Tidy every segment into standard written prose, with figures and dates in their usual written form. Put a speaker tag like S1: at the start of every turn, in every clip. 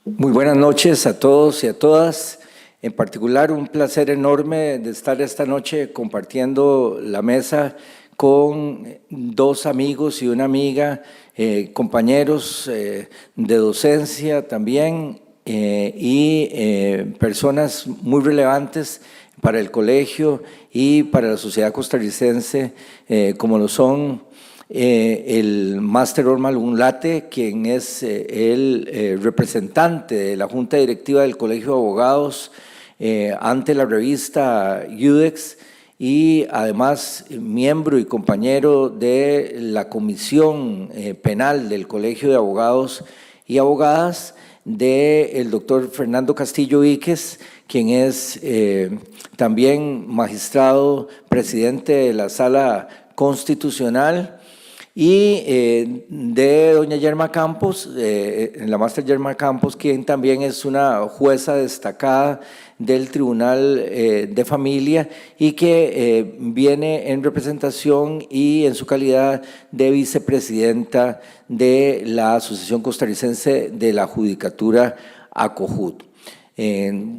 S1: Muy buenas noches a todos y a todas. En particular, un placer enorme de estar esta noche compartiendo la mesa con dos amigos y una amiga, compañeros de docencia también y personas muy relevantes para el colegio y para la sociedad costarricense, como lo son el máster Ormal Unlate, quien es el representante de la Junta Directiva del Colegio de Abogados ante la revista UDEX y además miembro y compañero de la Comisión Penal del Colegio de Abogados y Abogadas, del doctor Fernando Castillo Víquez, quien es también magistrado presidente de la Sala Constitucional, y de doña Yerma Campos, la máster Yerma Campos, quien también es una jueza destacada del Tribunal de Familia y que viene en representación y en su calidad de vicepresidenta de la Asociación Costarricense de la Judicatura ACOJUD.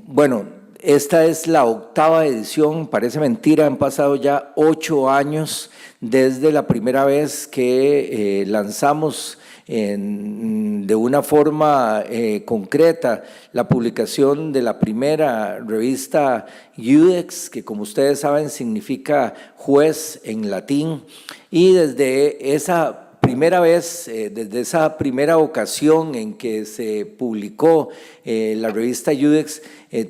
S1: Bueno, esta es la 8ª edición, parece mentira, han pasado ya 8 años desde la primera vez que lanzamos de una forma concreta la publicación de la primera revista UDEX, que como ustedes saben significa juez en latín, y desde esa primera vez, desde esa primera ocasión en que se publicó la revista UDEX,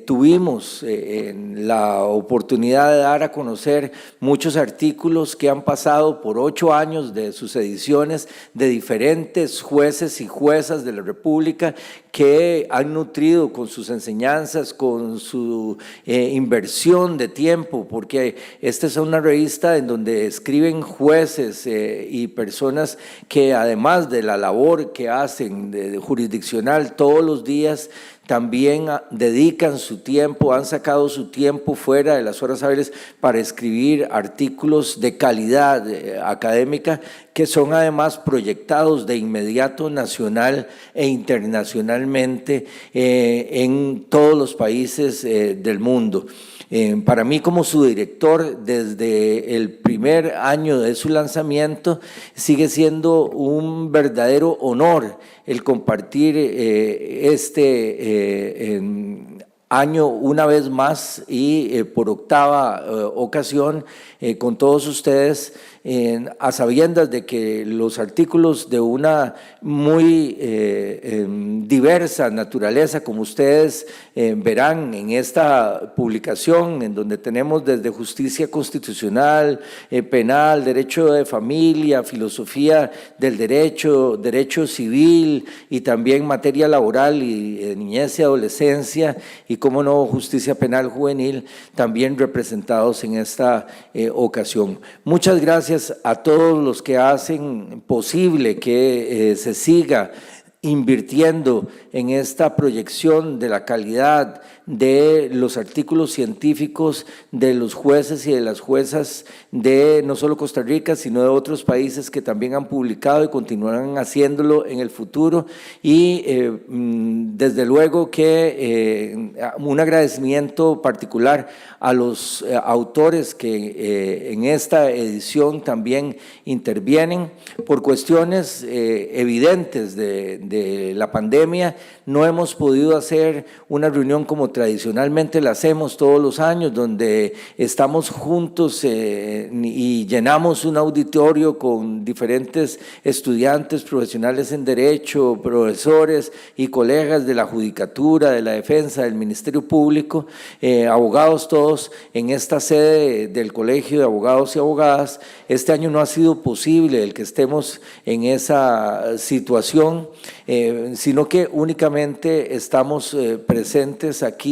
S1: tuvimos la oportunidad de dar a conocer muchos artículos que han pasado por 8 años de sus ediciones de diferentes jueces y juezas de la República que han nutrido con sus enseñanzas, con su inversión de tiempo, porque esta es una revista en donde escriben jueces y personas que además de la labor que hacen de jurisdiccional todos los días, también dedican su tiempo, han sacado su tiempo fuera de las horas hábiles para escribir artículos de calidad académica que son además proyectados de inmediato nacional e internacionalmente en todos los países del mundo. Para mí, como su director, desde el primer año de su lanzamiento, sigue siendo un verdadero honor el compartir año una vez más y por 8ª ocasión con todos ustedes, a sabiendas de que los artículos de una muy diversa naturaleza, como ustedes verán en esta publicación, en donde tenemos desde justicia constitucional, penal, derecho de familia, filosofía del derecho, derecho civil y también materia laboral y niñez y adolescencia, y cómo no, justicia penal juvenil, también representados en esta ocasión. Muchas gracias a todos los que hacen posible que se siga invirtiendo en esta proyección de la calidad de los artículos científicos de los jueces y de las juezas de no solo Costa Rica, sino de otros países que también han publicado y continuarán haciéndolo en el futuro. Y desde luego que un agradecimiento particular a los autores que en esta edición también intervienen. Por cuestiones evidentes de la pandemia, no hemos podido hacer una reunión como tradicionalmente la hacemos todos los años, donde estamos juntos y llenamos un auditorio con diferentes estudiantes, profesionales en derecho, profesores y colegas de la judicatura, de la defensa, del Ministerio Público, abogados todos en esta sede del Colegio de Abogados y Abogadas. Este año no ha sido posible el que estemos en esa situación, sino que únicamente estamos presentes aquí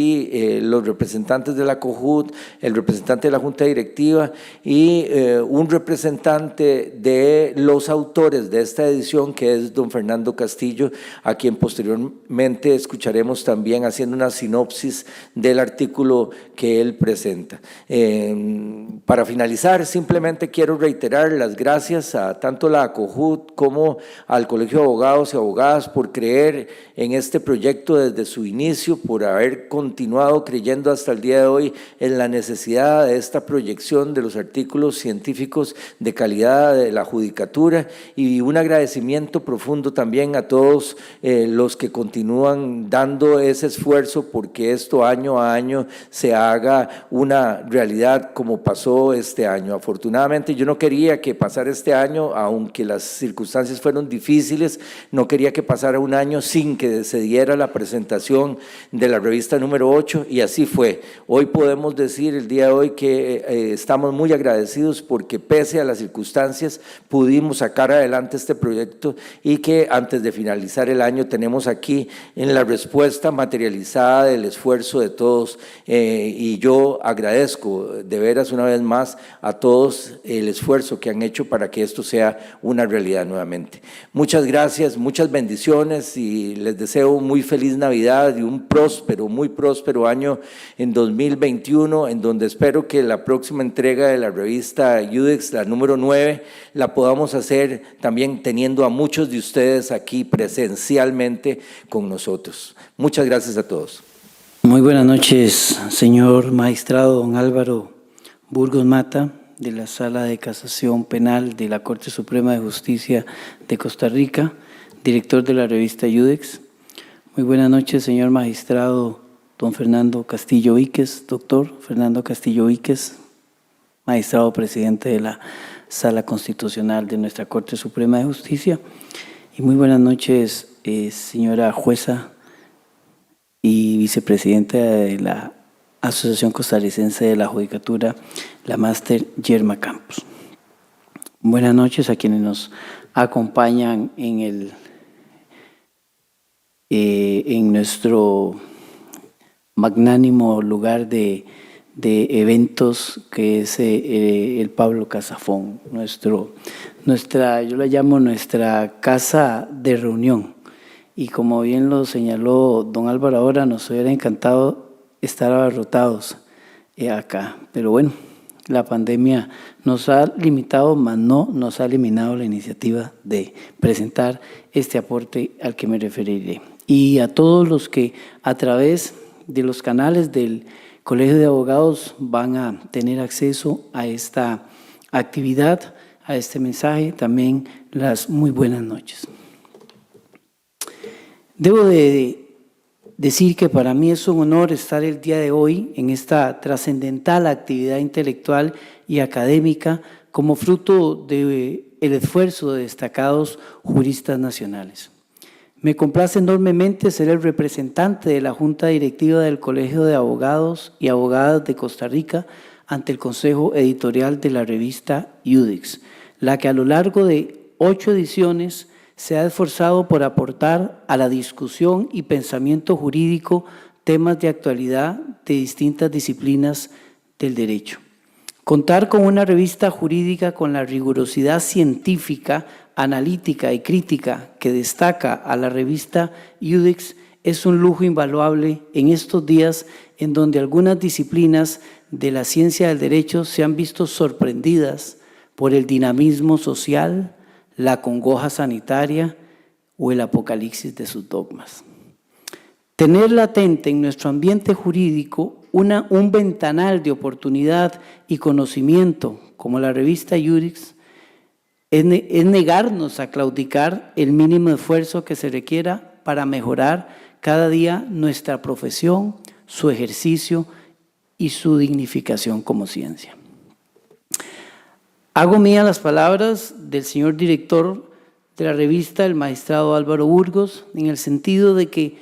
S1: los representantes de la COJUD, el representante de la Junta Directiva y un representante de los autores de esta edición, que es don Fernando Castillo, a quien posteriormente escucharemos también haciendo una sinopsis del artículo que él presenta. Para finalizar, simplemente quiero reiterar las gracias a tanto la COJUD como al Colegio de Abogados y Abogadas afortunadas por creer en este proyecto desde su inicio, por haber continuado creyendo hasta el día de hoy en la necesidad de esta proyección de los artículos científicos de calidad de la judicatura, y un agradecimiento profundo también a todos los que continúan dando ese esfuerzo porque esto año a año se haga una realidad como pasó este año. Afortunadamente yo no quería que pasara este año, aunque las circunstancias fueron difíciles, no quería que pasara un año sin que se diera la presentación de la revista número 8, y así fue. Hoy podemos decir el día de hoy que estamos muy agradecidos porque pese a las circunstancias pudimos sacar adelante este proyecto, y que antes de finalizar el año tenemos aquí en la respuesta materializada del esfuerzo de todos, y yo agradezco de veras una vez más a todos el esfuerzo que han hecho para que esto sea una realidad nuevamente. Muchas gracias, muchas bendiciones, y les deseo muy feliz Navidad y un próspero, muy próspero año en 2021, en donde espero que la próxima entrega de la revista UDEX, la número 9, la podamos hacer también teniendo a muchos de ustedes aquí presencialmente con nosotros. Muchas gracias a todos.
S2: Muy buenas noches, señor magistrado don Álvaro Burgos Mata, de la Sala de Casación Penal de la Corte Suprema de Justicia de Costa Rica, director de la revista UDEX. Muy buenas noches, señor magistrado don Fernando Castillo Víquez, doctor Fernando Castillo Víquez, magistrado presidente de la Sala Constitucional de nuestra Corte Suprema de Justicia. Y muy buenas noches, señora jueza y vicepresidenta de la Asociación Costarricense de la Judicatura, la máster Yerma Campos. Buenas noches a quienes nos acompañan en nuestro magnánimo lugar de eventos que es el Pablo Casafón, yo la llamo nuestra casa de reunión. Y como bien lo señaló don Álvaro ahora, nos hubiera encantado estar abarrotados acá. Pero bueno, la pandemia nos ha limitado, mas no nos ha eliminado la iniciativa de presentar este aporte al que me referiré. Y a todos los que a través de los canales del Colegio de Abogados van a tener acceso a esta actividad, a este mensaje, también las muy buenas noches. Debo de decir que para mí es un honor estar el día de hoy en esta trascendental actividad intelectual y académica como fruto del esfuerzo de destacados juristas nacionales. Me complace enormemente ser el representante de la Junta Directiva del Colegio de Abogados y Abogadas de Costa Rica ante el Consejo Editorial de la revista UDEX, la que a lo largo de 8 ediciones se ha esforzado por aportar a la discusión y pensamiento jurídico temas de actualidad de distintas disciplinas del derecho. Contar con una revista jurídica con la rigurosidad científica, analítica y crítica que destaca a la revista UDEX es un lujo invaluable en estos días en donde algunas disciplinas de la ciencia del derecho se han visto sorprendidas por el dinamismo social, la congoja sanitaria o el apocalipsis de sus dogmas. Tener latente en nuestro ambiente jurídico un ventanal de oportunidad y conocimiento como la revista UDEX es negarnos a claudicar el mínimo esfuerzo que se requiera para mejorar cada día nuestra profesión, su ejercicio y su dignificación como ciencia. Hago mías las palabras del señor director de la revista, el magistrado Álvaro Burgos, en el sentido de que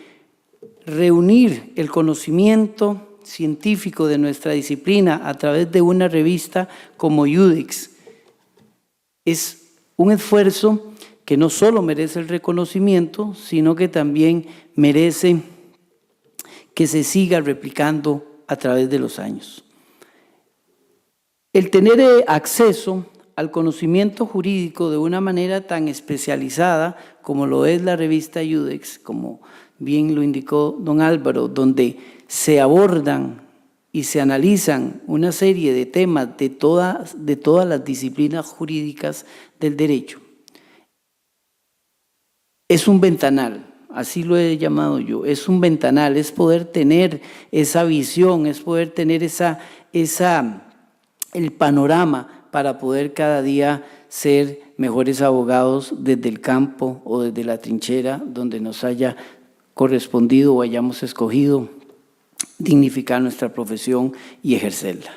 S2: reunir el conocimiento científico de nuestra disciplina a través de una revista como UDEX es un esfuerzo que no solo merece el reconocimiento, sino que también merece que se siga replicando a través de los años. El tener acceso al conocimiento jurídico de una manera tan especializada como lo es la revista UDEX, como bien lo indicó don Álvaro, donde se abordan y se analizan una serie de temas de todas las disciplinas jurídicas del derecho, es un ventanal, así lo he llamado yo, es un ventanal, es poder tener esa visión, es poder tener el panorama para poder cada día ser mejores abogados desde el campo o desde la trinchera donde nos haya correspondido o hayamos escogido dignificar nuestra profesión y ejercerla.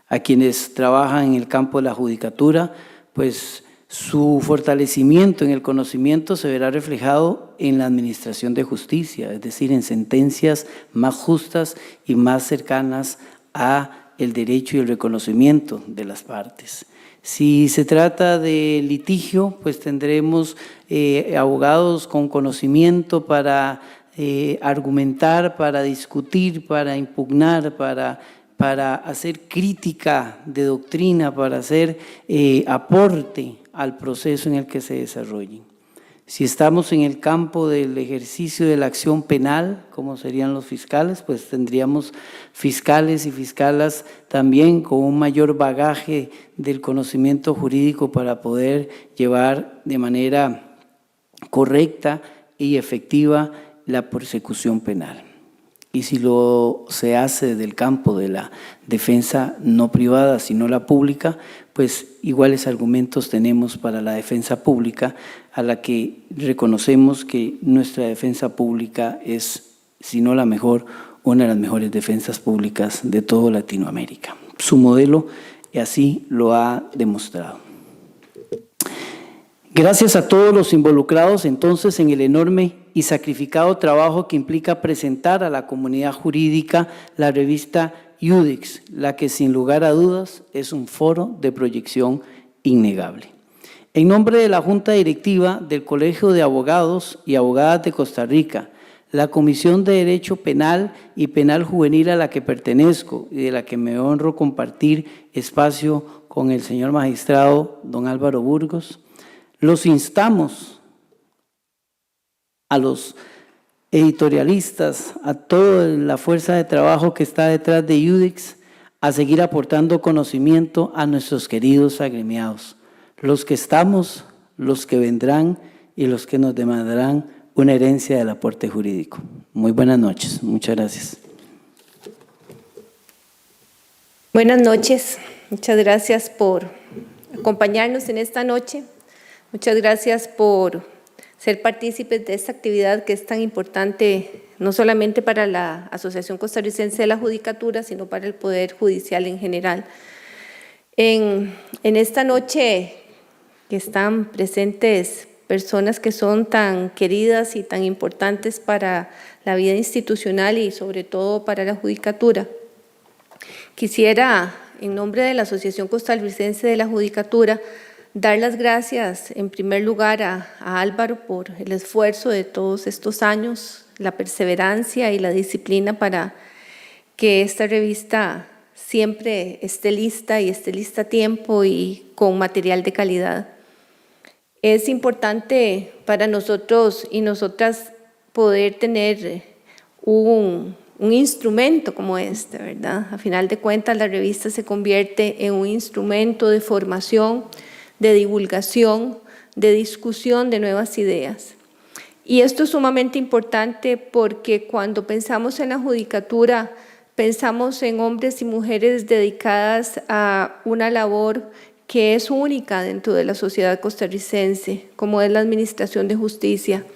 S2: A quienes trabajan en el campo de la judicatura, pues su fortalecimiento en el conocimiento se verá reflejado en la administración de justicia, es decir, en sentencias más justas y más cercanas a el derecho y el reconocimiento de las partes. Si se trata de litigio, pues tendremos abogados con conocimiento para argumentar, para discutir, para impugnar, para hacer crítica de doctrina, para hacer aporte al proceso en el que se desarrollen. Si estamos en el campo del ejercicio de la acción penal, como serían los fiscales, pues tendríamos fiscales y fiscalas también con un mayor bagaje del conocimiento jurídico para poder llevar de manera correcta y efectiva la persecución penal. Y si se hace del campo de la defensa no privada, sino la pública, pues iguales argumentos tenemos para la defensa pública, a la que reconocemos que nuestra defensa pública es, si no la mejor, una de las mejores defensas públicas de toda Latinoamérica. Su modelo así lo ha demostrado. Gracias a todos los involucrados entonces en el enorme y sacrificado trabajo que implica presentar a la comunidad jurídica la revista Iudex, la que sin lugar a dudas es un foro de proyección innegable. En nombre de la Junta Directiva del Colegio de Abogados y Abogadas de Costa Rica, la Comisión de Derecho Penal y Penal Juvenil a la que pertenezco y de la que me honro compartir espacio con el señor magistrado don Álvaro Burgos, los instamos a los editorialistas, a toda la fuerza de trabajo que está detrás de Iudex, a seguir aportando conocimiento a nuestros queridos agremiados, los que estamos, los que vendrán y los que nos demandarán una herencia del aporte jurídico. Muy buenas noches, muchas gracias.
S3: Buenas noches, muchas gracias por acompañarnos en esta noche, muchas gracias por ser partícipes de esta actividad que es tan importante, no solamente para la Asociación Costarricense de la Judicatura, sino para el Poder Judicial en general. En esta noche que están presentes personas que son tan queridas y tan importantes para la vida institucional y sobre todo para la Judicatura. Quisiera, en nombre de la Asociación Costarricense de la Judicatura, dar las gracias en primer lugar a Álvaro por el esfuerzo de todos estos años, la perseverancia y la disciplina para que esta revista siempre esté lista y esté lista a tiempo y con material de calidad. Es importante para nosotros y nosotras poder tener un instrumento como este, ¿verdad? A final de cuentas, la revista se convierte en un instrumento de formación, de divulgación, de discusión de nuevas ideas. Y esto es sumamente importante porque cuando pensamos en la judicatura, pensamos en hombres y mujeres dedicadas a una labor que es única dentro de la sociedad costarricense, como es la administración de justicia.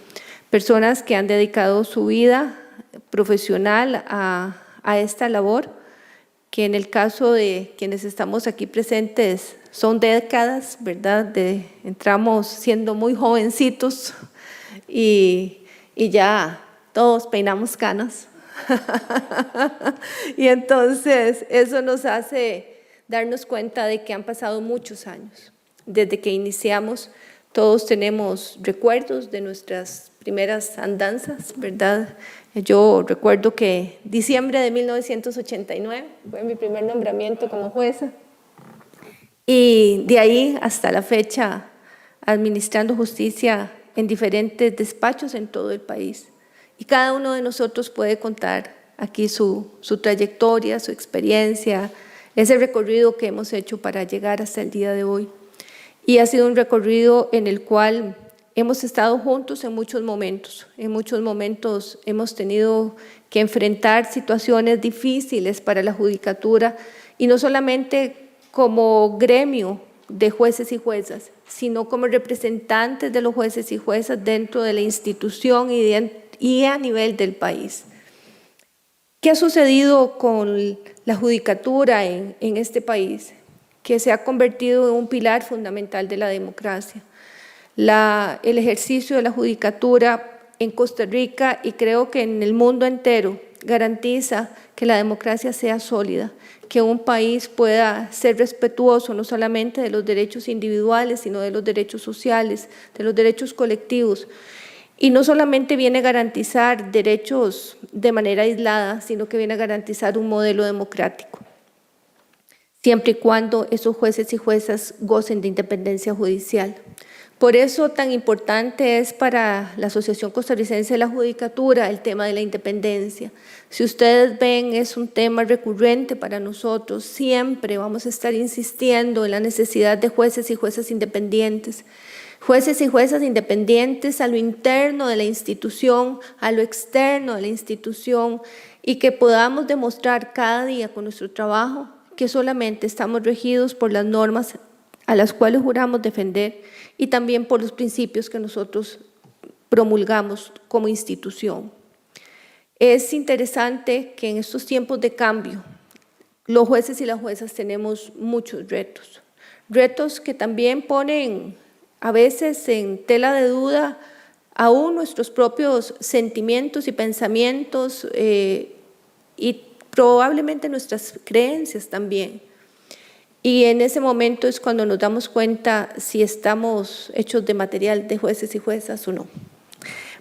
S3: Personas que han dedicado su vida profesional a esta labor, que en el caso de quienes estamos aquí presentes son décadas, ¿verdad? Entramos siendo muy jovencitos y ya todos peinamos canas. Y entonces eso nos hace darnos cuenta de que han pasado muchos años. Desde que iniciamos, todos tenemos recuerdos de nuestras primeras andanzas, ¿verdad? Yo recuerdo que diciembre de 1989 fue mi primer nombramiento como jueza y de ahí hasta la fecha administrando justicia en diferentes despachos en todo el país. Y cada uno de nosotros puede contar aquí su trayectoria, su experiencia, ese recorrido que hemos hecho para llegar hasta el día de hoy. Y ha sido un recorrido en el cual hemos estado juntos en muchos momentos. En muchos momentos hemos tenido que enfrentar situaciones difíciles para la judicatura, y no solamente como gremio de jueces y juezas, sino como representantes de los jueces y juezas dentro de la institución y a nivel del país. ¿Qué ha sucedido con la judicatura en este país? Que se ha convertido en un pilar fundamental de la democracia. El ejercicio de la judicatura en Costa Rica, y creo que en el mundo entero, garantiza que la democracia sea sólida, que un país pueda ser respetuoso no solamente de los derechos individuales, sino de los derechos sociales, de los derechos colectivos. Y no solamente viene a garantizar derechos de manera aislada, sino que viene a garantizar un modelo democrático, siempre y cuando esos jueces y juezas gocen de independencia judicial. Por eso tan importante es para la Asociación Costarricense de la Judicatura el tema de la independencia. Si ustedes ven, es un tema recurrente para nosotros. Siempre vamos a estar insistiendo en la necesidad de jueces y juezas independientes. Jueces y juezas independientes a lo interno de la institución, a lo externo de la institución, y que podamos demostrar cada día con nuestro trabajo que solamente estamos regidos por las normas a las cuales juramos defender y también por los principios que nosotros promulgamos como institución. Es interesante que en estos tiempos de cambio, los jueces y las juezas tenemos muchos retos. Retos que también ponen a veces en tela de duda aún nuestros propios sentimientos y pensamientos y probablemente nuestras creencias también. Y en ese momento es cuando nos damos cuenta si estamos hechos de material de jueces y juezas o no.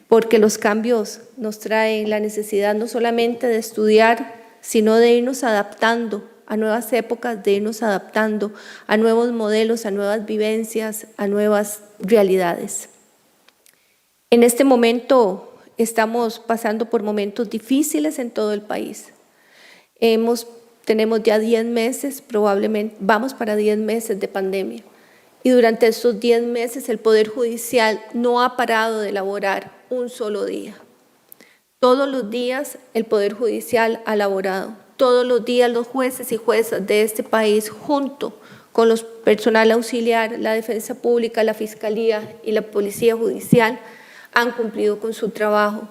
S3: Porque los cambios nos traen la necesidad no solamente de estudiar, sino de irnos adaptando a nuevas épocas, de irnos adaptando a nuevos modelos, a nuevas vivencias, a nuevas realidades. En este momento estamos pasando por momentos difíciles en todo el país. Tenemos ya 10 meses, probablemente vamos para 10 meses de pandemia. Y durante estos 10 meses el Poder Judicial no ha parado de elaborar un solo día. Todos los días el Poder Judicial ha elaborado. Todos los días los jueces y juezas de este país, junto con los personal auxiliar, la defensa pública, la fiscalía y la policía judicial, han cumplido con su trabajo.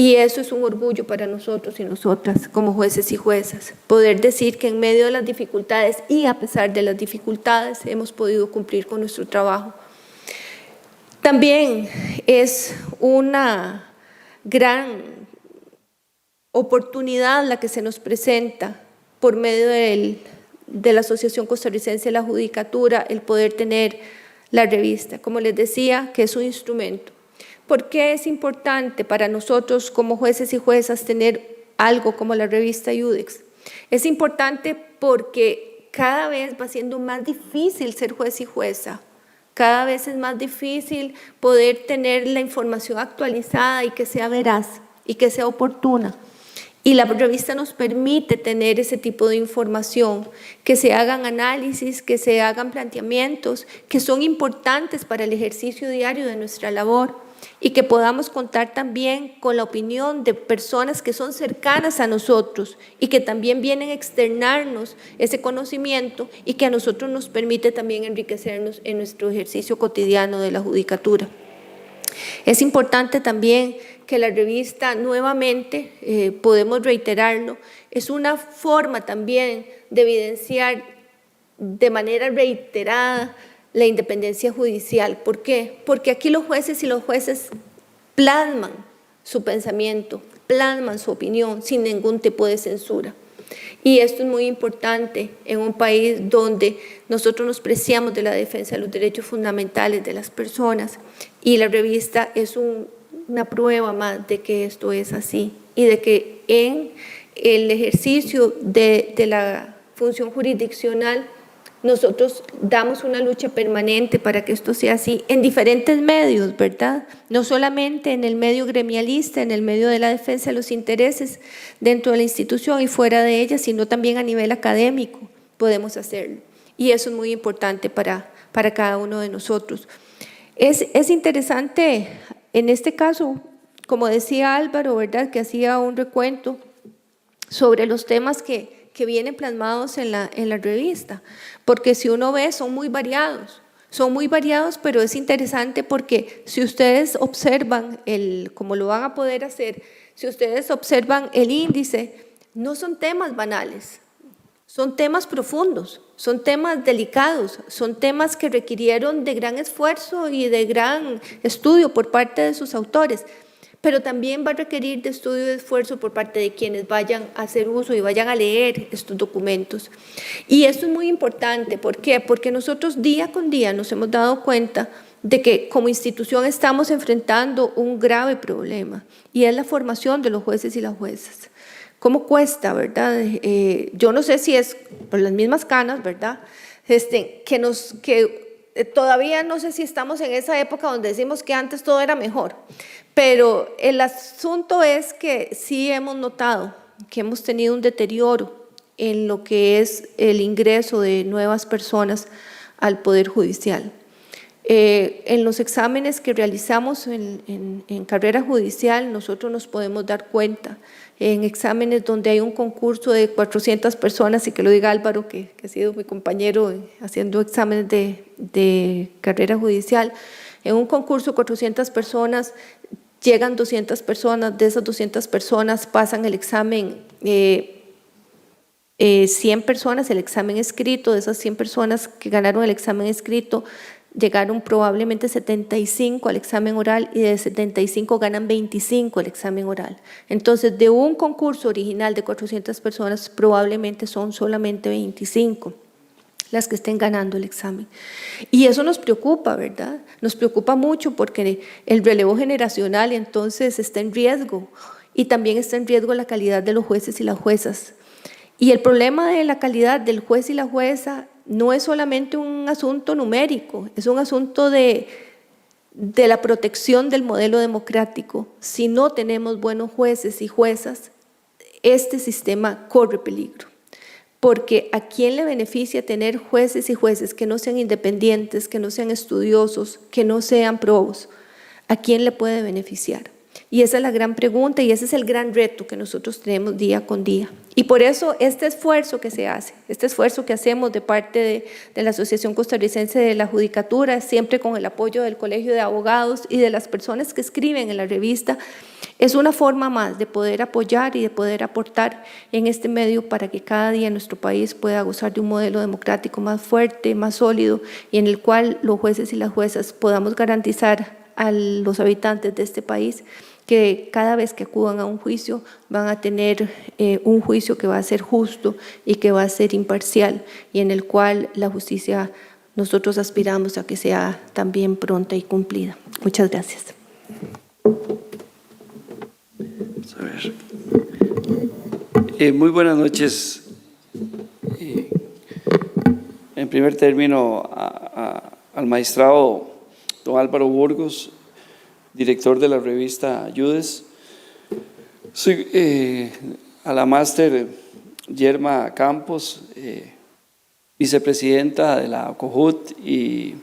S3: Y eso es un orgullo para nosotros y nosotras como jueces y juezas, poder decir que en medio de las dificultades y a pesar de las dificultades hemos podido cumplir con nuestro trabajo. También es una gran oportunidad la que se nos presenta por medio de la Asociación Costarricense de la Judicatura, el poder tener la revista, como les decía, que es un instrumento. ¿Por qué es importante para nosotros como jueces y juezas tener algo como la revista Iudex? Es importante porque cada vez va siendo más difícil ser juez y jueza. Cada vez es más difícil poder tener la información actualizada y que sea veraz y que sea oportuna. Y la revista nos permite tener ese tipo de información, que se hagan análisis, que se hagan planteamientos que son importantes para el ejercicio diario de nuestra labor, y que podamos contar también con la opinión de personas que son cercanas a nosotros y que también vienen a externarnos ese conocimiento y que a nosotros nos permite también enriquecernos en nuestro ejercicio cotidiano de la judicatura. Es importante también que la revista, nuevamente, podemos reiterarlo, es una forma también de evidenciar de manera reiterada la independencia judicial. ¿Por qué? Porque aquí los jueces y los jueces plasman su pensamiento, plasman su opinión sin ningún tipo de censura. Y esto es muy importante en un país donde nosotros nos preciamos de la defensa de los derechos fundamentales de las personas, y la revista es una prueba más de que esto es así y de que en el ejercicio de la función jurisdiccional nosotros damos una lucha permanente para que esto sea así en diferentes medios, ¿verdad? No solamente en el medio gremialista, en el medio de la defensa de los intereses dentro de la institución y fuera de ella, sino también a nivel académico podemos hacerlo. Y eso es muy importante para cada uno de nosotros. Es interesante, en este caso, como decía Álvaro, ¿verdad?, que hacía un recuento sobre los temas que vienen plasmados en la revista, porque si uno ve, son muy variados, pero es interesante porque si ustedes observan, como lo van a poder hacer, si ustedes observan el índice, no son temas banales, son temas profundos, son temas delicados, son temas que requirieron de gran esfuerzo y de gran estudio por parte de sus autores, pero también va a requerir de estudio y de esfuerzo por parte de quienes vayan a hacer uso y vayan a leer estos documentos. Y esto es muy importante, ¿por qué? Porque nosotros día con día nos hemos dado cuenta de que como institución estamos enfrentando un grave problema, y es la formación de los jueces y las juezas. ¿Cómo cuesta, verdad? Yo no sé si es por las mismas canas, ¿verdad? Todavía no sé si estamos en esa época donde decimos que antes todo era mejor, pero el asunto es que sí hemos notado que hemos tenido un deterioro en lo que es el ingreso de nuevas personas al Poder Judicial. En los exámenes que realizamos en carrera judicial, nosotros nos podemos dar cuenta, en exámenes donde hay un concurso de 400 personas, y que lo diga Álvaro, que ha sido mi compañero haciendo exámenes de carrera judicial, en un concurso de 400 personas, llegan 200 personas, de esas 200 personas pasan el examen 100 personas, el examen escrito, de esas 100 personas que ganaron el examen escrito, llegaron probablemente 75 al examen oral, y de 75 ganan 25 al examen oral. Entonces, de un concurso original de 400 personas, probablemente son solamente 25 las que estén ganando el examen. Y eso nos preocupa, ¿verdad? Nos preocupa mucho porque el relevo generacional entonces está en riesgo, y también está en riesgo la calidad de los jueces y las juezas. Y el problema de la calidad del juez y la jueza no es solamente un asunto numérico, es un asunto de la protección del modelo democrático. Si no tenemos buenos jueces y juezas, este sistema corre peligro. Porque ¿a quién le beneficia tener jueces y jueces que no sean independientes, que no sean estudiosos, que no sean probos? ¿A quién le puede beneficiar? Y esa es la gran pregunta, y ese es el gran reto que nosotros tenemos día con día. Y por eso este esfuerzo que se hace, este esfuerzo que hacemos de parte de la Asociación Costarricense de la Judicatura, siempre con el apoyo del Colegio de Abogados y de las personas que escriben en la revista, es una forma más de poder apoyar y de poder aportar en este medio para que cada día nuestro país pueda gozar de un modelo democrático más fuerte, más sólido, y en el cual los jueces y las juezas podamos garantizar a los habitantes de este país que cada vez que acudan a un juicio van a tener un juicio que va a ser justo y que va a ser imparcial, y en el cual la justicia nosotros aspiramos a que sea también pronta y cumplida. Muchas gracias.
S4: A ver. Muy buenas noches. En primer término, al magistrado don Álvaro Burgos, director de la revista Ayudes, a la máster Yerma Campos, vicepresidenta de la COJUT y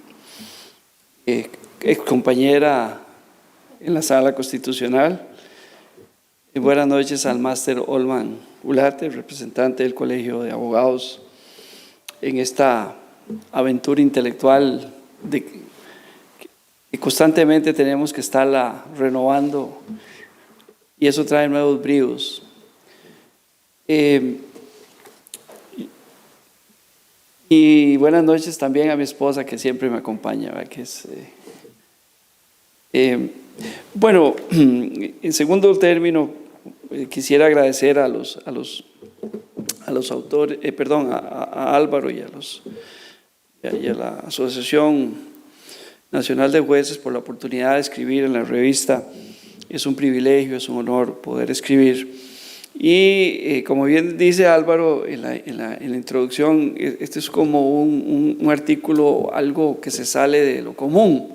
S4: excompañera en la Sala Constitucional. Buenas noches al máster Olman Ulate, representante del Colegio de Abogados, en esta aventura intelectual que constantemente tenemos que estarla renovando, y eso trae nuevos bríos. Y buenas noches también a mi esposa, que siempre me acompaña, ¿verdad? Que es, bueno, en segundo término, quisiera agradecer a los autores, a Álvaro y a la Asociación Nacional de Jueces por la oportunidad de escribir en la revista. Es un privilegio, es un honor poder escribir. Y como bien dice Álvaro en la introducción, este es como un artículo, algo que se sale de lo común.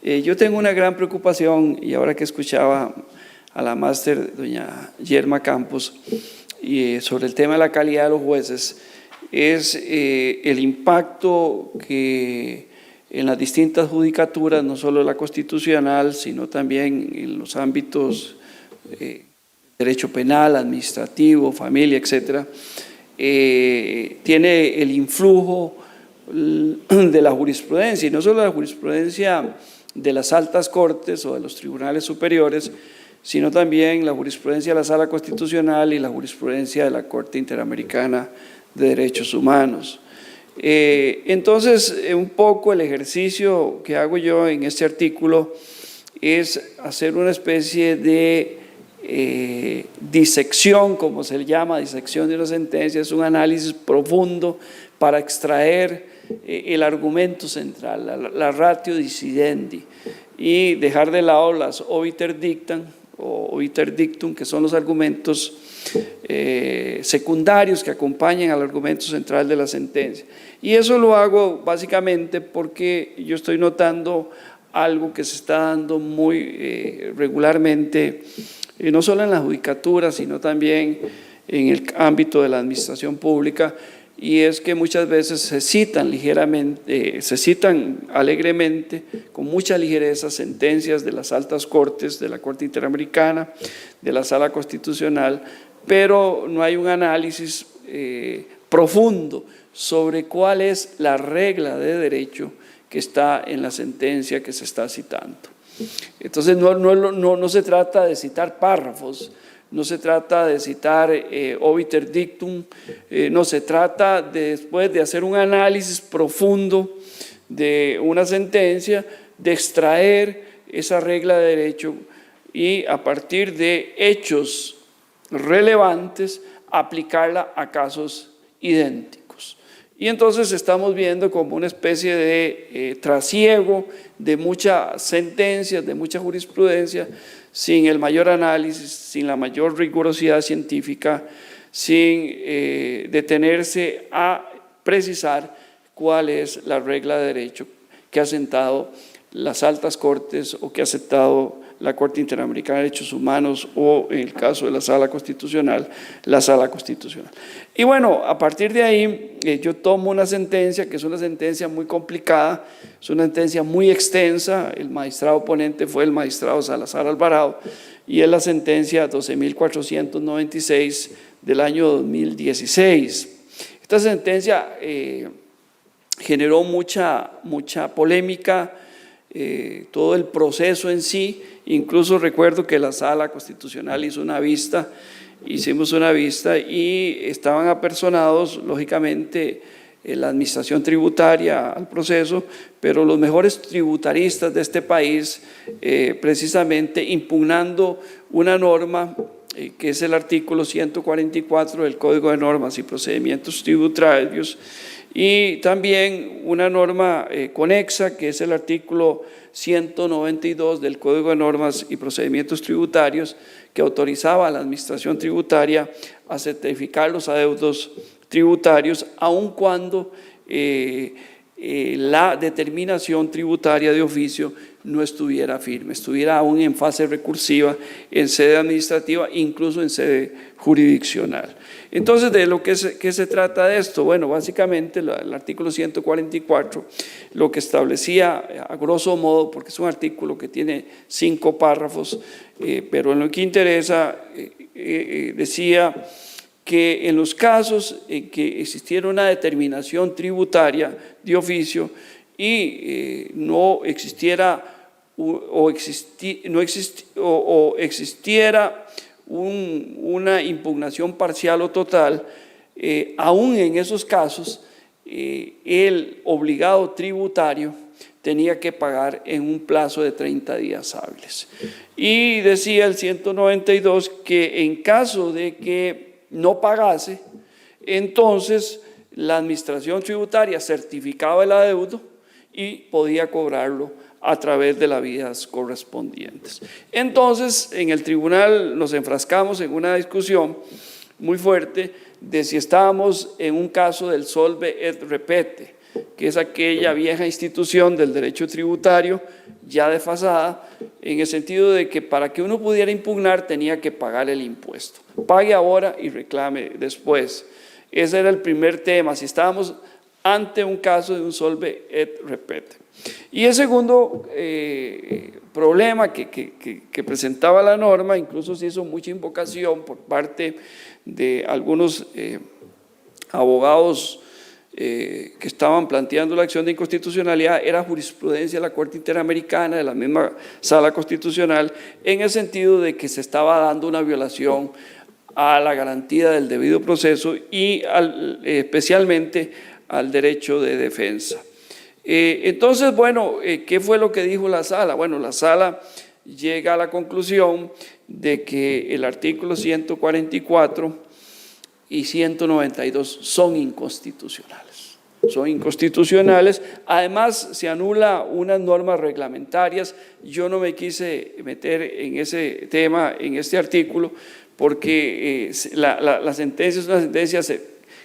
S4: Yo tengo una gran preocupación, y ahora que escuchaba a la máster doña Yerma Campos sobre el tema de la calidad de los jueces, es el impacto que en las distintas judicaturas, no solo la constitucional, sino también en los ámbitos derecho penal, administrativo, familia, etcétera, tiene el influjo de la jurisprudencia, y no solo la jurisprudencia de las altas cortes o de los tribunales superiores, sino también la jurisprudencia de la Sala Constitucional y la jurisprudencia de la Corte Interamericana de Derechos Humanos. Entonces, un poco el ejercicio que hago yo en este artículo es hacer una especie de disección, como se le llama, disección de una sentencia, es un análisis profundo para extraer el argumento central, la ratio decidendi, y dejar de lado las obiter dictam o obiter dictum, que son los argumentos secundarios que acompañan al argumento central de la sentencia. Y eso lo hago básicamente porque yo estoy notando algo que se está dando muy regularmente, no solo en la judicatura, sino también en el ámbito de la administración pública, y es que muchas veces se citan alegremente, con mucha ligereza, sentencias de las altas cortes, de la Corte Interamericana, de la Sala Constitucional, pero no hay un análisis profundo sobre cuál es la regla de derecho que está en la sentencia que se está citando. Entonces no se trata de citar párrafos, no se trata de citar obiter dictum, no se trata después de hacer un análisis profundo de una sentencia, de extraer esa regla de derecho y a partir de hechos relevantes aplicarla a casos idénticos. Y entonces estamos viendo como una especie de trasiego de muchas sentencias, de mucha jurisprudencia, sin el mayor análisis, sin la mayor rigurosidad científica, sin detenerse a precisar cuál es la regla de derecho que ha sentado las altas cortes o que ha aceptado la Corte Interamericana de Derechos Humanos o, en el caso de la Sala Constitucional, la Sala Constitucional. Y bueno, a partir de ahí yo tomo una sentencia que es una sentencia muy complicada, es una sentencia muy extensa, el magistrado ponente fue el magistrado Salazar Alvarado y es la sentencia 12.496 del año 2016. Esta sentencia generó mucha polémica, todo el proceso en sí. Incluso recuerdo que la Sala Constitucional hicimos una vista y estaban apersonados, lógicamente, la administración tributaria al proceso, pero los mejores tributaristas de este país, precisamente impugnando una norma que es el artículo 144 del Código de Normas y Procedimientos Tributarios, y también una norma conexa que es el artículo 192 del Código de Normas y Procedimientos Tributarios, que autorizaba a la administración tributaria a certificar los adeudos tributarios, aun cuando la determinación tributaria de oficio no estuviera firme, estuviera aún en fase recursiva, en sede administrativa, incluso en sede jurisdiccional. Entonces, ¿de qué se trata de esto? Bueno, básicamente el artículo 144 lo que establecía a grosso modo, porque es un artículo que tiene 5 párrafos, pero en lo que interesa decía que en los casos en que existiera una determinación tributaria de oficio y no existiera una impugnación parcial o total, aún en esos casos el obligado tributario tenía que pagar en un plazo de 30 días hábiles. Y decía el 192 que en caso de que no pagase, entonces la administración tributaria certificaba el adeudo y podía cobrarlo a través de las vías correspondientes. Entonces, en el tribunal nos enfrascamos en una discusión muy fuerte de si estábamos en un caso del solve et repete, que es aquella vieja institución del derecho tributario ya desfasada, en el sentido de que para que uno pudiera impugnar tenía que pagar el impuesto. Pague ahora y reclame después. Ese era el primer tema, si estábamos ante un caso de un solve et repete. Y el segundo problema que presentaba la norma, incluso se hizo mucha invocación por parte de algunos abogados que estaban planteando la acción de inconstitucionalidad, era jurisprudencia de la Corte Interamericana, de la misma Sala Constitucional, en el sentido de que se estaba dando una violación a la garantía del debido proceso y especialmente al derecho de defensa. Entonces, bueno, ¿qué fue lo que dijo la Sala? Bueno, la Sala llega a la conclusión de que el artículo 144 y 192 son inconstitucionales. Son inconstitucionales. Además, se anula unas normas reglamentarias. Yo no me quise meter en ese tema, en este artículo, porque la sentencia es una sentencia,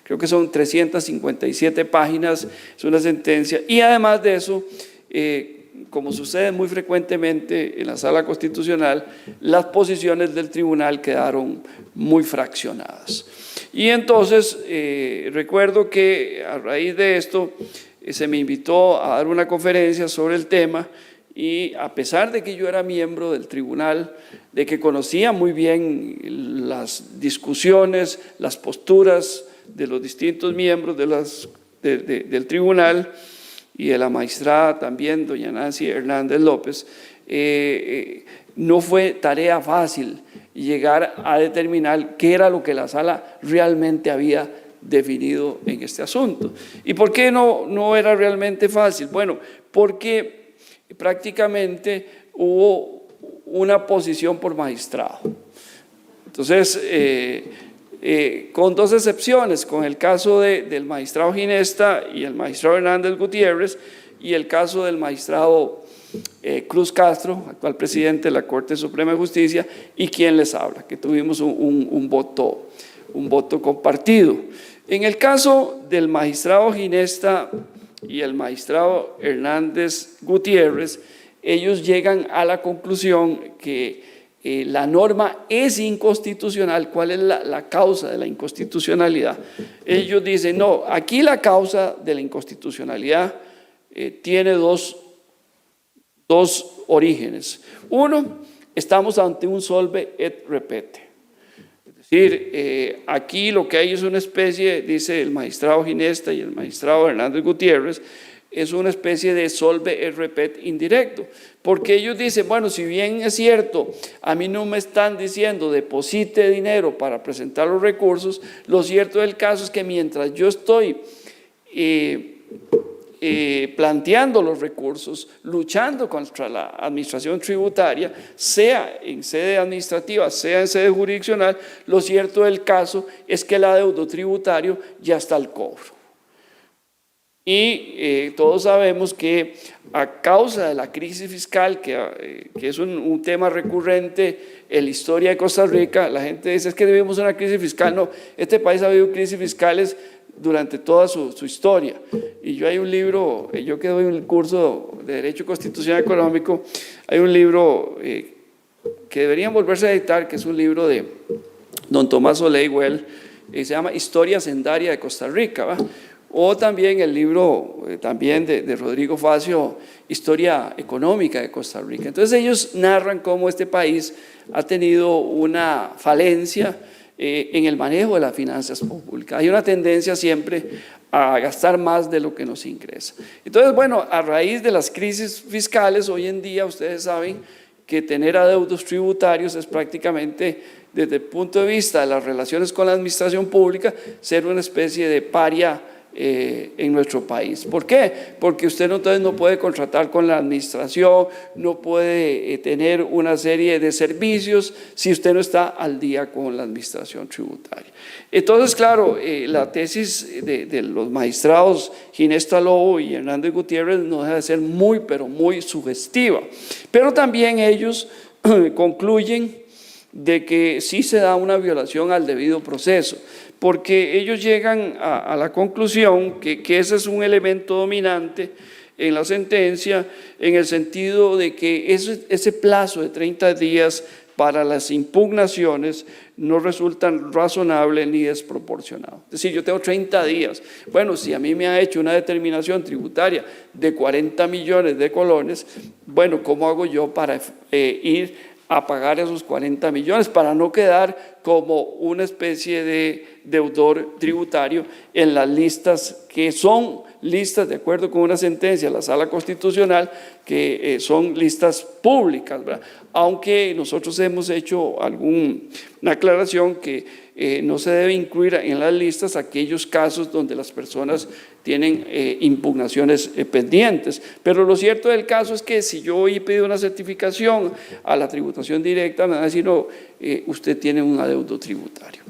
S4: creo que son 357 páginas, es una sentencia. Y además de eso, como sucede muy frecuentemente en la Sala Constitucional, las posiciones del tribunal quedaron muy fraccionadas. Y entonces recuerdo que a raíz de esto se me invitó a dar una conferencia sobre el tema, y a pesar de que yo era miembro del tribunal, de que conocía muy bien las discusiones, las posturas de los distintos miembros del tribunal y de la magistrada también, doña Nancy Hernández López, no fue tarea fácil llegar a determinar qué era lo que la Sala realmente había definido en este asunto. ¿Y por qué no era realmente fácil? Bueno, porque prácticamente hubo una posición por magistrado. Entonces, con dos excepciones, con el caso del magistrado Ginesta y el magistrado Hernández Gutiérrez, y el caso del magistrado Cruz Castro, actual presidente de la Corte Suprema de Justicia, y quien les habla, que tuvimos un voto compartido. En el caso del magistrado Ginesta y el magistrado Hernández Gutiérrez, ellos llegan a la conclusión que la norma es inconstitucional. ¿Cuál es la causa de la inconstitucionalidad? Ellos dicen, no, aquí la causa de la inconstitucionalidad tiene dos orígenes. Uno, estamos ante un solve et repete. Es decir, aquí lo que hay es una especie, dice el magistrado Ginesta y el magistrado Hernández Gutiérrez, es una especie de solve et repete indirecto, porque ellos dicen, bueno, si bien es cierto, a mí no me están diciendo deposite dinero para presentar los recursos, lo cierto del caso es que mientras yo estoy planteando los recursos, luchando contra la administración tributaria, sea en sede administrativa, sea en sede jurisdiccional, lo cierto del caso es que el adeudo tributario ya está al cobro. Y todos sabemos que a causa de la crisis fiscal, que es un tema recurrente en la historia de Costa Rica, la gente dice es que vivimos una crisis fiscal. No, este país ha vivido crisis fiscales durante toda su historia. Y yo hay un libro, yo que doy un curso de Derecho Constitucional Económico, hay un libro que deberían volverse a editar, que es un libro de don Tomás Oleiwell, se llama Historia Hacendaria de Costa Rica, ¿va? O también el libro también de Rodrigo Facio, Historia Económica de Costa Rica. Entonces ellos narran cómo este país ha tenido una falencia en el manejo de las finanzas públicas. Hay una tendencia siempre a gastar más de lo que nos ingresa. Entonces, bueno, a raíz de las crisis fiscales, hoy en día ustedes saben que tener adeudos tributarios es prácticamente, desde el punto de vista de las relaciones con la administración pública, ser una especie de paria en nuestro país. ¿Por qué? Porque usted entonces no puede contratar con la administración, no puede tener una serie de servicios si usted no está al día con la administración tributaria. Entonces, claro, la tesis de los magistrados Ginesta Lobo y Hernández Gutiérrez no deja de ser muy, pero muy sugestiva. Pero también ellos concluyen de que sí se da una violación al debido proceso, porque ellos llegan a la conclusión que ese es un elemento dominante en la sentencia, en el sentido de que ese plazo de 30 días para las impugnaciones no resultan razonables ni desproporcionados. Es decir, yo tengo 30 días. Bueno, si a mí me ha hecho una determinación tributaria de 40 millones de colones, bueno, ¿cómo hago yo para ir a pagar esos 40 millones para no quedar como una especie de deudor tributario en las listas que son listas, de acuerdo con una sentencia de la Sala Constitucional, que son listas públicas, ¿verdad? Aunque nosotros hemos hecho una aclaración que no se debe incluir en las listas aquellos casos donde las personas tienen impugnaciones pendientes. Pero lo cierto del caso es que si yo hoy pido una certificación a la tributación directa, me van a decir, no, usted tiene un adeudo tributario.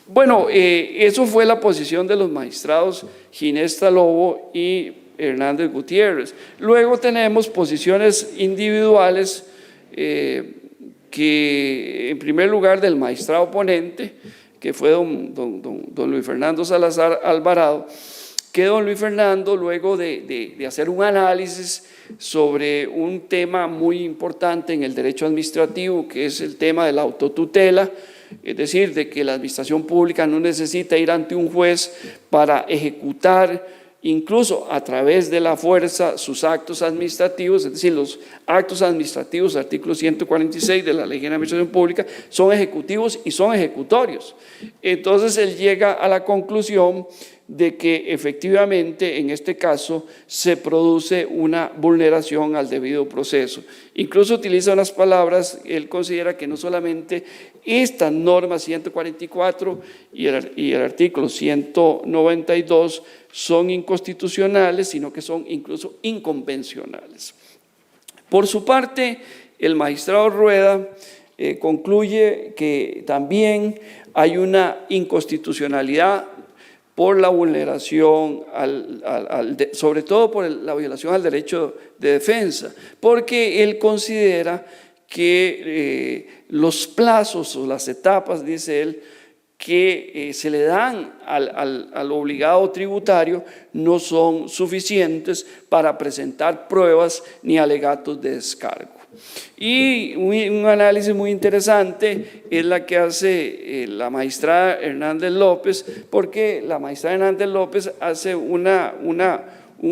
S4: Bueno, eso fue la posición de los magistrados Ginesta Lobo y Hernández Gutiérrez. Luego tenemos posiciones individuales que, en primer lugar, del magistrado ponente, que fue don Luis Fernando Salazar Alvarado, que don Luis Fernando, luego de hacer un análisis sobre un tema muy importante en el derecho administrativo, que es el tema de la autotutela, es decir, de que la administración pública no necesita ir ante un juez para ejecutar incluso a través de la fuerza sus actos administrativos, es decir, los actos administrativos, artículo 146 de la Ley General de Administración Pública, son ejecutivos y son ejecutorios. Entonces él llega a la conclusión de que efectivamente en este caso se produce una vulneración al debido proceso. Incluso utiliza unas palabras, él considera que no solamente esta norma 144 y el artículo 192 son inconstitucionales, sino que son incluso inconvencionales. Por su parte, el magistrado Rueda concluye que también hay una inconstitucionalidad por la vulneración, sobre todo por la violación al derecho de defensa, porque él considera que los plazos o las etapas, dice él, que se le dan al obligado tributario no son suficientes para presentar pruebas ni alegatos de descargo. Y un análisis muy interesante es la que hace la magistrada Hernández López, porque la magistrada Hernández López hace un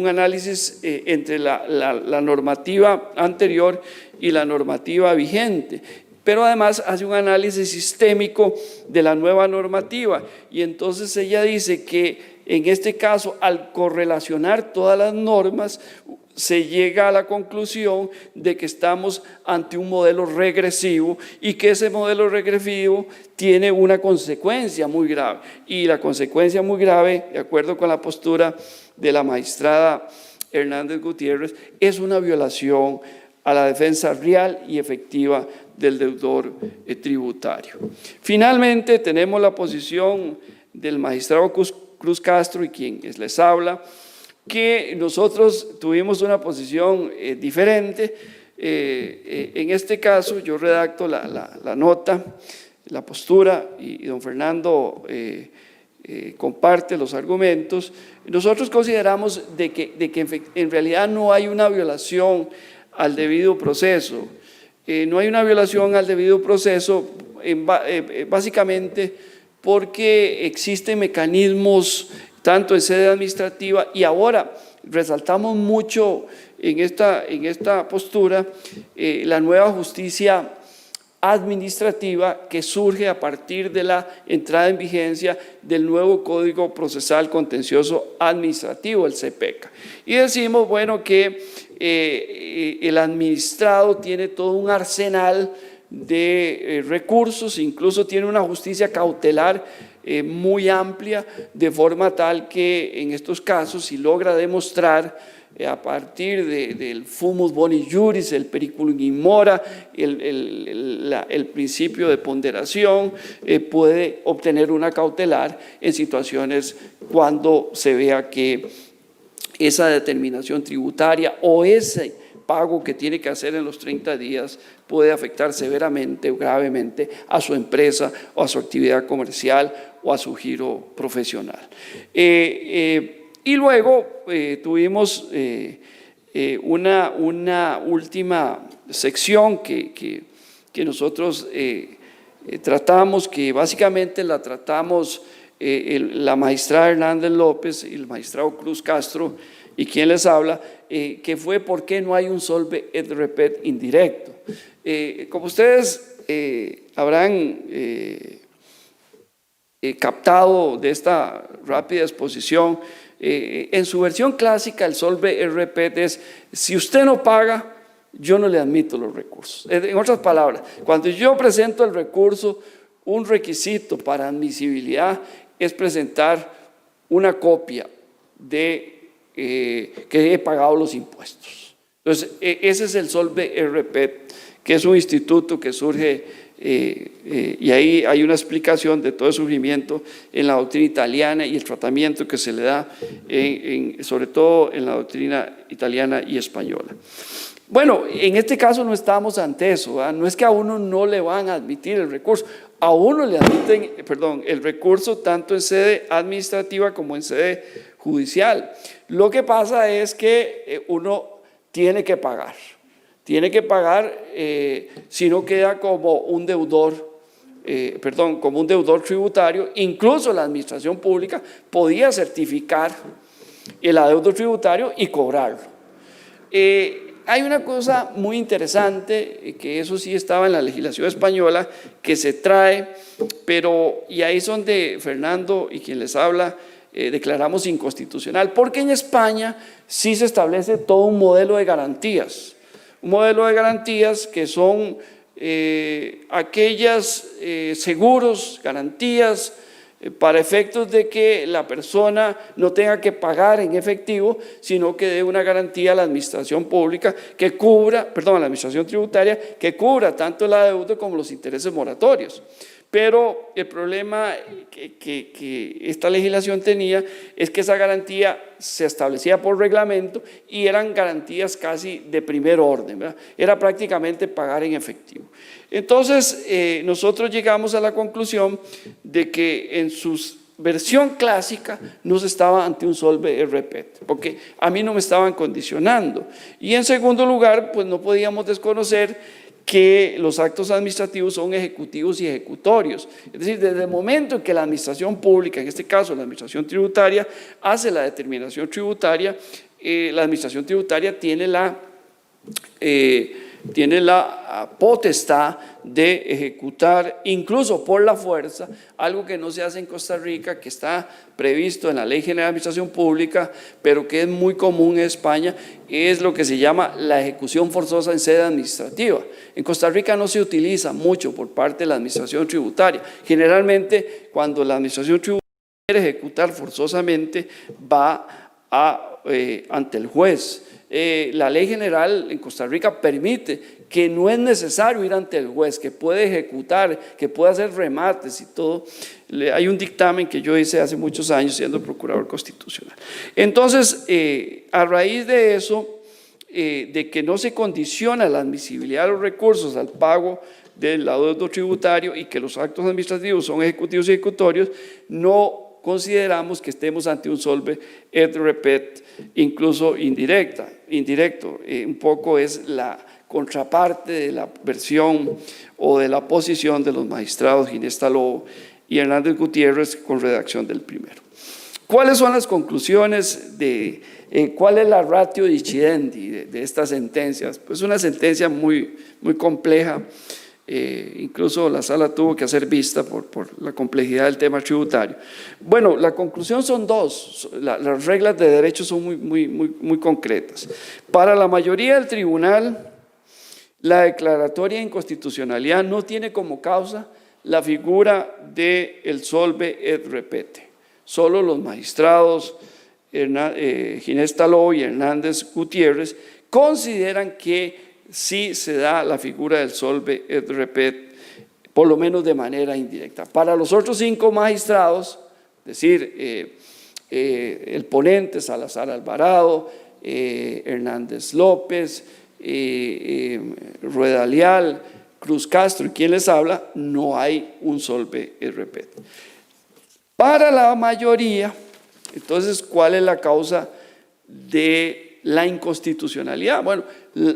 S4: análisis entre la normativa anterior y la normativa vigente, pero además hace un análisis sistémico de la nueva normativa, y entonces ella dice que en este caso, al correlacionar todas las normas, se llega a la conclusión de que estamos ante un modelo regresivo y que ese modelo regresivo tiene una consecuencia muy grave. Y la consecuencia muy grave, de acuerdo con la postura de la magistrada Hernández Gutiérrez, es una violación a la defensa real y efectiva del deudor tributario. Finalmente, tenemos la posición del magistrado Cruz Castro y quien les habla, que nosotros tuvimos una posición diferente. En este caso yo redacto la nota, la postura, y don Fernando comparte los argumentos. Nosotros consideramos de que en realidad no hay una violación al debido proceso. No hay una violación al debido proceso básicamente porque existen mecanismos tanto en sede administrativa, y ahora resaltamos mucho en esta postura la nueva justicia administrativa que surge a partir de la entrada en vigencia del nuevo Código Procesal Contencioso Administrativo, el CPECA. Y decimos, bueno, que el administrado tiene todo un arsenal de recursos, incluso tiene una justicia cautelar muy amplia, de forma tal que en estos casos, si logra demostrar a partir del fumus boni juris, el periculum in mora, el principio de ponderación, puede obtener una cautelar en situaciones cuando se vea que esa determinación tributaria o ese pago que tiene que hacer en los 30 días puede afectar severamente o gravemente a su empresa o a su actividad comercial o a su giro profesional. Y luego tuvimos una última sección que que nosotros tratamos, que básicamente la tratamos la magistrada Hernández López y el magistrado Cruz Castro, y quien les habla, que fue por qué no hay un solve et repet indirecto. Como ustedes habrán captado de esta rápida exposición, en su versión clásica el solve et repet es: si usted no paga, yo no le admito los recursos. En otras palabras, cuando yo presento el recurso, un requisito para admisibilidad es presentar una copia de que he pagado los impuestos. Entonces, ese es el solve et repet, que es un instituto que surge, y ahí hay una explicación de todo el surgimiento en la doctrina italiana y el tratamiento que se le da, sobre todo en la doctrina italiana y española. Bueno, en este caso no estamos ante eso, ¿verdad? No es que a uno no le van a admitir el recurso, a uno le admiten, el recurso tanto en sede administrativa como en sede judicial. Lo que pasa es que uno tiene que pagar, si no queda como un deudor, como un deudor tributario. Incluso la administración pública podía certificar el adeudo tributario y cobrarlo. Hay una cosa muy interesante, que eso sí estaba en la legislación española, que se trae, y ahí es donde Fernando y quien les habla declaramos inconstitucional, porque en España sí se establece todo un modelo de garantías, que son aquellas seguros, garantías, para efectos de que la persona no tenga que pagar en efectivo, sino que dé una garantía a la administración pública que cubra, a la administración tributaria, que cubra tanto el adeudo como los intereses moratorios. Pero el problema que esta legislación tenía es que esa garantía se establecía por reglamento y eran garantías casi de primer orden, ¿verdad? Era prácticamente pagar en efectivo. Entonces, nosotros llegamos a la conclusión de que en su versión clásica no se estaba ante un solve et repet, porque a mí no me estaban condicionando. Y en segundo lugar, pues no podíamos desconocer que los actos administrativos son ejecutivos y ejecutorios. Es decir, desde el momento en que la administración pública, en este caso la administración tributaria, hace la determinación tributaria, la administración tributaria tiene la potestad de ejecutar, incluso por la fuerza, algo que no se hace en Costa Rica, que está previsto en la Ley General de Administración Pública, pero que es muy común en España, es lo que se llama la ejecución forzosa en sede administrativa. En Costa Rica no se utiliza mucho por parte de la administración tributaria. Generalmente, cuando la administración tributaria quiere ejecutar forzosamente, va ante el juez. La ley general en Costa Rica permite que no es necesario ir ante el juez, que puede ejecutar, que puede hacer remates y todo. Hay un dictamen que yo hice hace muchos años siendo procurador constitucional. Entonces, a raíz de eso, de que no se condiciona la admisibilidad de los recursos al pago del adeudo tributario y que los actos administrativos son ejecutivos y ejecutorios, no consideramos que estemos ante un solve et repet, incluso indirecto. Un poco es la contraparte de la versión o de la posición de los magistrados Ginesta Lobo y Hernández Gutiérrez con redacción del primero. ¿Cuáles son las conclusiones cuál es la ratio decidendi de estas sentencias? Pues una sentencia muy compleja. Incluso la sala tuvo que hacer vista por la complejidad del tema tributario. Bueno, la conclusión son dos. Las reglas de derecho son muy concretas. Para la mayoría del tribunal, la declaratoria de inconstitucionalidad no tiene como causa la figura del solve et repete. Solo los magistrados Ginesta Lobo y Hernández Gutiérrez consideran que sí se da la figura del solve et repet, por lo menos de manera indirecta. Para los otros 5 magistrados, es decir, el ponente Salazar Alvarado, Hernández López, Rueda Leal, Cruz Castro y quien les habla, no hay un solve et repet. Para la mayoría, entonces, ¿cuál es la causa de la inconstitucionalidad? Bueno,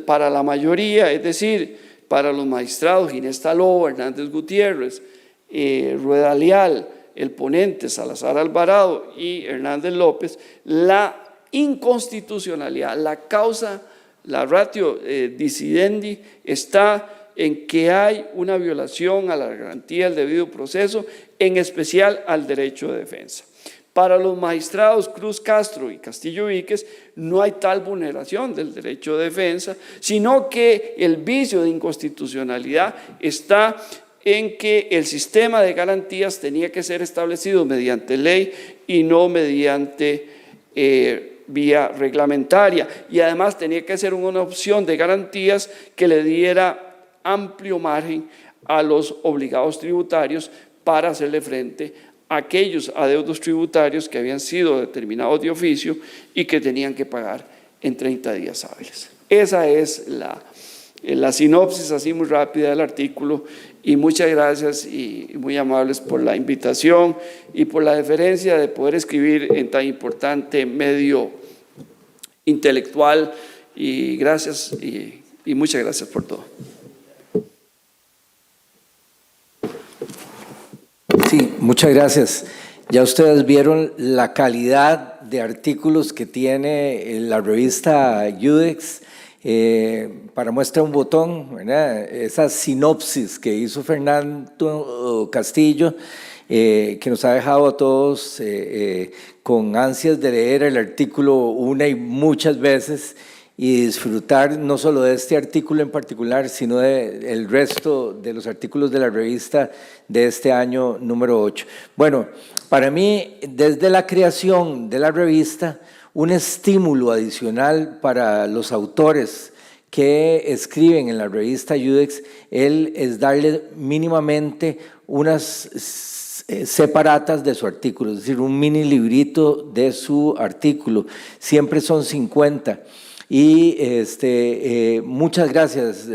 S4: para la mayoría, es decir, para los magistrados Ginés Taló, Hernández Gutiérrez, Rueda Leal, el ponente Salazar Alvarado y Hernández López, la inconstitucionalidad, la causa, la ratio decidendi está en que hay una violación a la garantía del debido proceso, en especial al derecho de defensa. Para los magistrados Cruz Castro y Castillo Víquez no hay tal vulneración del derecho de defensa, sino que el vicio de inconstitucionalidad está en que el sistema de garantías tenía que ser establecido mediante ley y no mediante vía reglamentaria, y además tenía que ser una opción de garantías que le diera amplio margen a los obligados tributarios para hacerle frente a aquellos adeudos tributarios que habían sido determinados de oficio y que tenían que pagar en 30 días hábiles. Esa es la sinopsis así muy rápida del artículo, y muchas gracias y muy amables por la invitación y por la deferencia de poder escribir en tan importante medio intelectual, y gracias y muchas gracias por todo.
S1: Sí, muchas gracias. Ya ustedes vieron la calidad de artículos que tiene la revista Judex. Para muestra un botón, ¿verdad? Esa sinopsis que hizo Fernando Castillo, que nos ha dejado a todos con ansias de leer el artículo una y muchas veces y disfrutar no solo de este artículo en particular, sino del resto de los artículos de la revista de este año número 8. Bueno, para mí, desde la creación de la revista, un estímulo adicional para los autores que escriben en la revista Judex es darle mínimamente unas separatas de su artículo, es decir, un mini librito de su artículo. Siempre son 50. Y muchas gracias,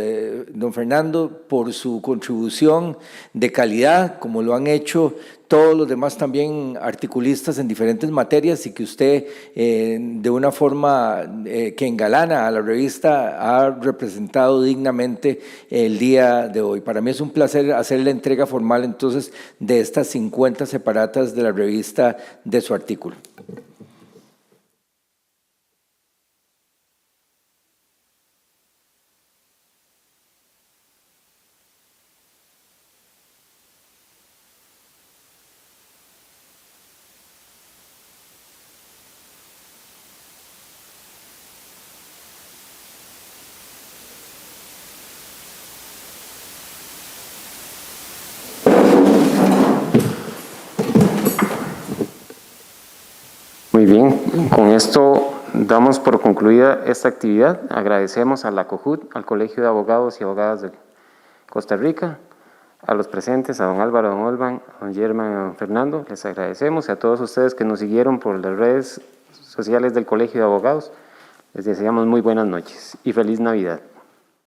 S1: don Fernando, por su contribución de calidad, como lo han hecho todos los demás también articulistas en diferentes materias, y que usted de una forma que engalana a la revista ha representado dignamente el día de hoy. Para mí es un placer hacer la entrega formal entonces de estas 50 separatas de la revista de su artículo.
S5: Muy bien, con esto damos por concluida esta actividad. Agradecemos a la COJUD, al Colegio de Abogados y Abogadas de Costa Rica, a los presentes, a don Álvaro, a don Olvan, a don Germán, a don Fernando. Les agradecemos, y a todos ustedes que nos siguieron por las redes sociales del Colegio de Abogados. Les deseamos muy buenas noches y feliz Navidad.